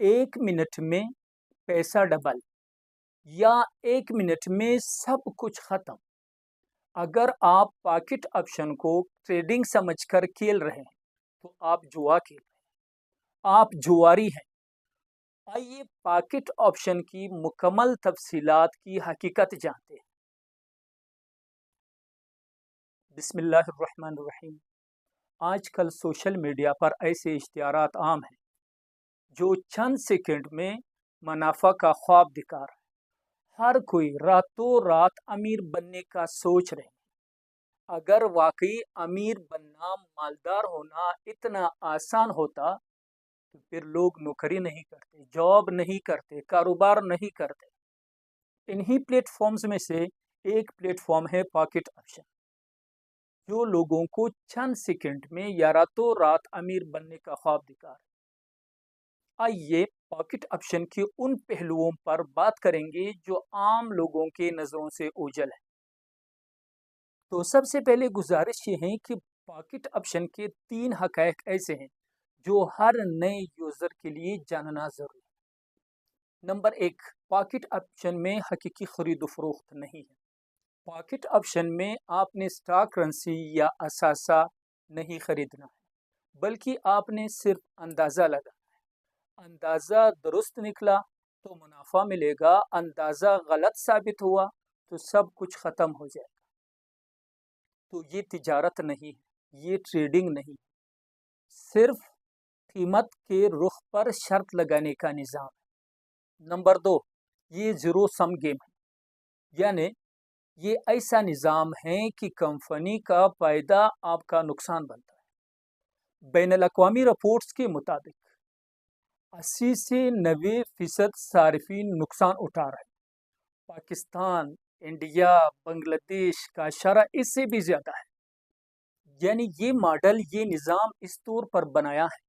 1 minute में पैसा double या 1 मिनट में सब कुछ खत्म। अगर आप पॉकेट ऑप्शन को ट्रेडिंग समझकर खेल रहे हैं तो आप जुआ खेल रहे हैं, आप जुआरी हैं। आइए पॉकेट ऑप्शन की मुकम्मल तफसीलात की हकीकत जानते हैं। बिस्मिल्लाहिर्रहमानिर्रहीम। आजकल सोशल मीडिया पर ऐसे इश्तिहारात आम हैं जो चंद सेकंड में मुनाफा का ख्वाब दिखा रहा है। हर कोई रातों रात अमीर बनने का सोच रहे हैं। अगर वाकई अमीर बनना, मालदार होना इतना आसान होता तो फिर लोग नौकरी नहीं करते, जॉब नहीं करते, कारोबार नहीं करते। इन्हीं प्लेटफॉर्म्स में से एक प्लेटफॉर्म है पॉकेट ऑप्शन, जो लोगों को चंद सेकंड में या रातों रात अमीर बनने का ख्वाब दिखा रहे हैं। आइए पॉकेट ऑप्शन के उन पहलुओं पर बात करेंगे जो आम लोगों के नज़रों से ओझल है। तो सबसे पहले गुजारिश ये है कि पॉकेट ऑप्शन के 3 हक़ाइक़ ऐसे हैं जो हर नए यूज़र के लिए जानना ज़रूरी है। नंबर 1, पॉकेट ऑप्शन में हकीकी खरीद फरोख्त नहीं है। पॉकेट ऑप्शन में आपने स्टॉक, करेंसी या असासा नहीं खरीदना है, बल्कि आपने सिर्फ अंदाज़ा लगाना है। अंदाज़ा दुरुस्त निकला तो मुनाफा मिलेगा, अंदाज़ा गलत साबित हुआ तो सब कुछ ख़त्म हो जाएगा। तो ये तिजारत नहीं है, ये ट्रेडिंग नहीं है, सिर्फ कीमत के रुख पर शर्त लगाने का निज़ाम है। नंबर 2, ये ज़ीरो सम गेम है, यानी ये ऐसा निज़ाम है कि कंपनी का फ़ायदा आपका नुकसान बनता है। बैनुल-अक़वामी रिपोर्ट्स के मुताबिक 80 से 90% सारिफीन नुकसान उठा रहे हैं। पाकिस्तान, इंडिया, बांग्लादेश का शरह इससे भी ज़्यादा है। यानी ये मॉडल, ये निज़ाम इस तौर पर बनाया है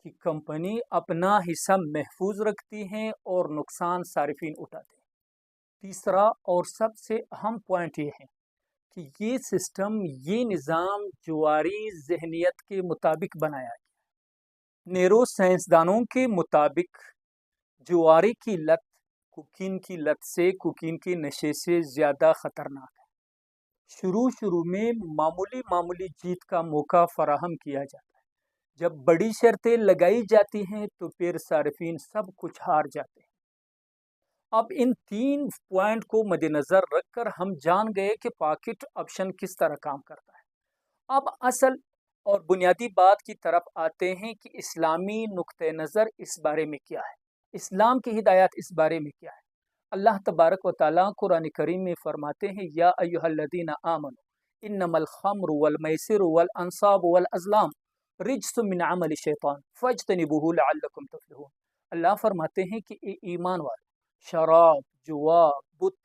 कि कंपनी अपना हिस्सा महफूज रखती है और नुकसान सारिफीन उठाते हैं। तीसरा और सबसे अहम पॉइंट ये है कि ये सिस्टम, ये निज़ाम जुआरी जहनियत के मुताबिक बनाया गया। नेरो साइंसदानों के मुताबिक जुआरी की लत कोकीन की लत से, कोकीन के नशे से ज़्यादा ख़तरनाक है। शुरू में मामूली जीत का मौका फराहम किया जाता है। जब बड़ी शर्तें लगाई जाती हैं तो फिर सारिफीन सब कुछ हार जाते हैं। अब इन 3 पॉइंट को मद्देनज़र रखकर हम जान गए कि पॉकेट ऑप्शन किस तरह काम करता है। अब असल और बुनियादी बात की तरफ आते हैं कि इस्लामी नुक्ते नज़र इस बारे में क्या है, इस्लाम की हिदायत इस बारे में क्या है। अल्लाह तबारक व तआला कुरान करीम में फरमाते हैं, या अय्युहल्लज़ीना आमनू इन्नमल खम्रु वल मैसिरु वल अंसाबु वल अज़लाम रिज्सुम मिन अमलि शैतान फज्तनिबूहु लअल्लकुम तुफ्लिहून। अल्लाह फरमाते हैं कि ईमान वाले, शराब, जुआ, बुत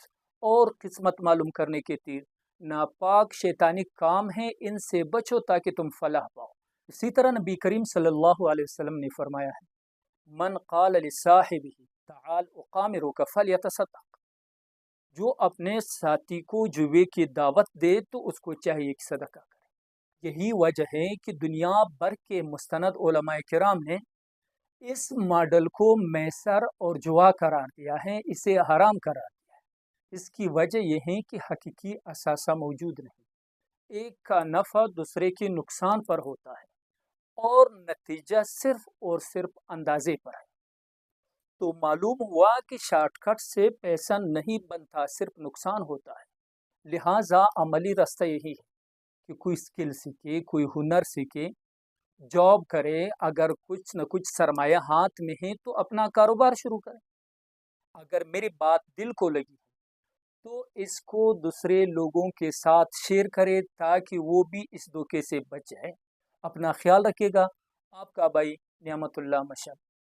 और किस्मत मालूम करने के तीर नापाक शैतानी काम है, इनसे बचो ताकि तुम फलाह पाओ। इसी तरह नबी करीम सल्लल्लाहु अलैहि वसल्लम ने फरमाया है, मन क़ाल लिसाहिबिही तआल उक़ामिरुका फ़लयतसद्दक़। जो अपने साथी को जुए की दावत दे तो उसको चाहिए कि सदका करे। यही वजह है कि दुनिया भर के मुस्तनद उलमाए किराम ने इस मॉडल को मैसर और जुआ करार दिया है, इसे हराम करार दिया है। इसकी वजह यह है कि हकीकी असासा मौजूद नहीं, एक का नफ़ा दूसरे के नुकसान पर होता है और नतीजा सिर्फ और सिर्फ अंदाजे पर है। तो मालूम हुआ कि शॉर्टकट से पैसा नहीं बनता, सिर्फ नुकसान होता है। लिहाजा अमली रास्ता यही है कि कोई स्किल सीखे, कोई हुनर सीखे, जॉब करे, अगर कुछ न कुछ सरमाया हाथ में है तो अपना कारोबार शुरू करें। अगर मेरी बात दिल को लगी तो इसको दूसरे लोगों के साथ शेयर करें ताकि वो भी इस धोखे से बच जाए। अपना ख्याल रखिएगा। आपका भाई नियामतुल्लाह मशहद।